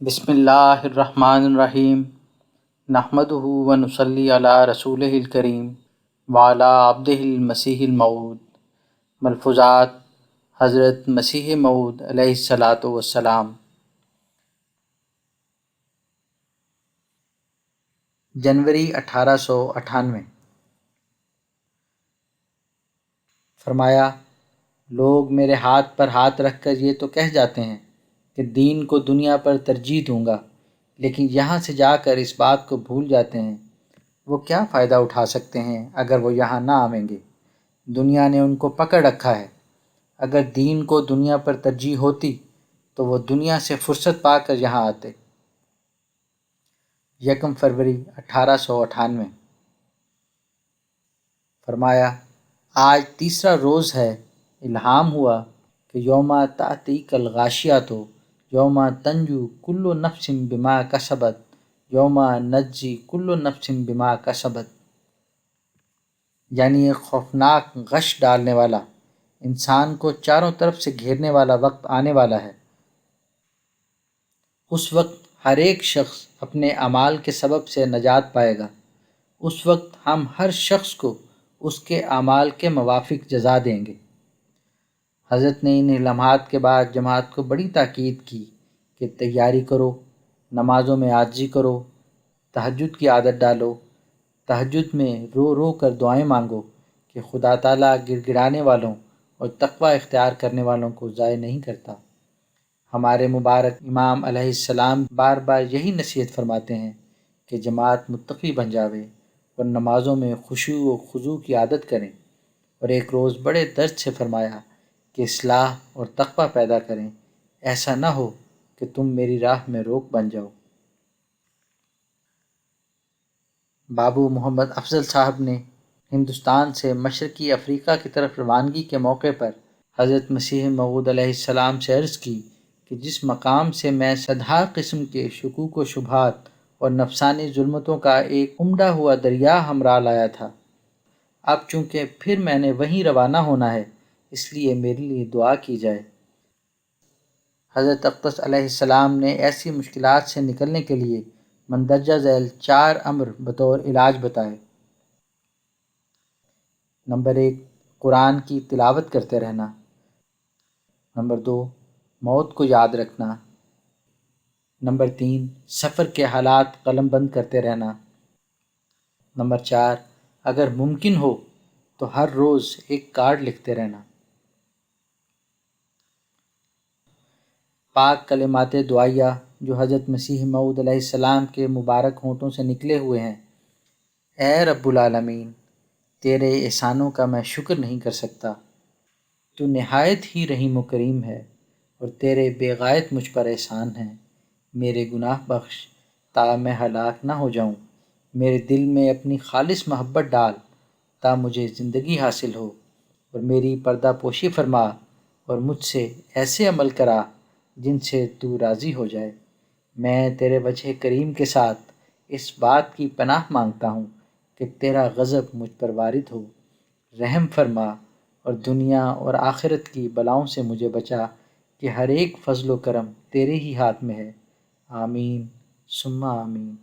بسم اللہ الرحمن الرحیم نحمدہ ونصلی علی رسولہ الکریم وعلی عبدہ المسیح الموعود۔ ملفوظات حضرت مسیح موعود علیہ الصلاۃ والسلام۔ جنوری 1898۔ فرمایا، لوگ میرے ہاتھ پر ہاتھ رکھ کر یہ تو کہہ جاتے ہیں کہ دین کو دنیا پر ترجیح دوں گا، لیکن یہاں سے جا کر اس بات کو بھول جاتے ہیں۔ وہ کیا فائدہ اٹھا سکتے ہیں اگر وہ یہاں نہ آویں گے؟ دنیا نے ان کو پکڑ رکھا ہے۔ اگر دین کو دنیا پر ترجیح ہوتی تو وہ دنیا سے فرصت پا کر یہاں آتے۔ 1 فروری 1898۔ فرمایا، آج تیسرا روز ہے۔ الہام ہوا کہ یوم تأتیک الغاشیۃ یوم تنجو کل نفس بما کسبت یوم نجزی کل نفس بما کسبت، یعنی ایک خوفناک غش ڈالنے والا، انسان کو چاروں طرف سے گھیرنے والا وقت آنے والا ہے۔ اس وقت ہر ایک شخص اپنے اعمال کے سبب سے نجات پائے گا۔ اس وقت ہم ہر شخص کو اس کے اعمال کے موافق جزا دیں گے۔ حضرت نے ان لمحات کے بعد جماعت کو بڑی تاکید کی کہ تیاری کرو، نمازوں میں عاجزی کرو، تہجد کی عادت ڈالو، تہجد میں رو رو کر دعائیں مانگو کہ خدا تعالیٰ گڑ گڑانے والوں اور تقوی اختیار کرنے والوں کو ضائع نہیں کرتا۔ ہمارے مبارک امام علیہ السلام بار بار یہی نصیحت فرماتے ہیں کہ جماعت متقی بن جاوے اور نمازوں میں خشوع و خضوع کی عادت کریں، اور ایک روز بڑے درد سے فرمایا کہ اصلاح اور تقوی پیدا کریں، ایسا نہ ہو کہ تم میری راہ میں روک بن جاؤ۔ بابو محمد افضل صاحب نے ہندوستان سے مشرقی افریقہ کی طرف روانگی کے موقع پر حضرت مسیح موعود علیہ السلام سے عرض کی کہ جس مقام سے میں صدہا قسم کے شکوک و شبہات اور نفسانی ظلمتوں کا ایک امڈا ہوا دریا ہمراہ لایا تھا، اب چونکہ پھر میں نے وہیں روانہ ہونا ہے، اس لیے میرے لیے دعا کی جائے۔ حضرت اقدس علیہ السلام نے ایسی مشکلات سے نکلنے کے لیے مندرجہ ذیل 4 امر بطور علاج بتائے۔ نمبر 1، قرآن کی تلاوت کرتے رہنا۔ نمبر 2، موت کو یاد رکھنا۔ نمبر 3، سفر کے حالات قلم بند کرتے رہنا۔ نمبر 4، اگر ممکن ہو تو ہر روز ایک کارڈ لکھتے رہنا۔ پاک کلمات دعائیہ جو حضرت مسیح موعود علیہ السلام کے مبارک ہونٹوں سے نکلے ہوئے ہیں۔ اے رب العالمین، تیرے احسانوں کا میں شکر نہیں کر سکتا۔ تو نہایت ہی رحیم و کریم ہے اور تیرے بے غایت مجھ پر احسان ہیں۔ میرے گناہ بخش تا میں ہلاک نہ ہو جاؤں۔ میرے دل میں اپنی خالص محبت ڈال تا مجھے زندگی حاصل ہو، اور میری پردہ پوشی فرما اور مجھ سے ایسے عمل کرا جن سے تو راضی ہو جائے۔ میں تیرے وجہ کریم کے ساتھ اس بات کی پناہ مانگتا ہوں کہ تیرا غضب مجھ پر وارد ہو، رحم فرما اور دنیا اور آخرت کی بلاؤں سے مجھے بچا، کہ ہر ایک فضل و کرم تیرے ہی ہاتھ میں ہے۔ آمین ثم آمین۔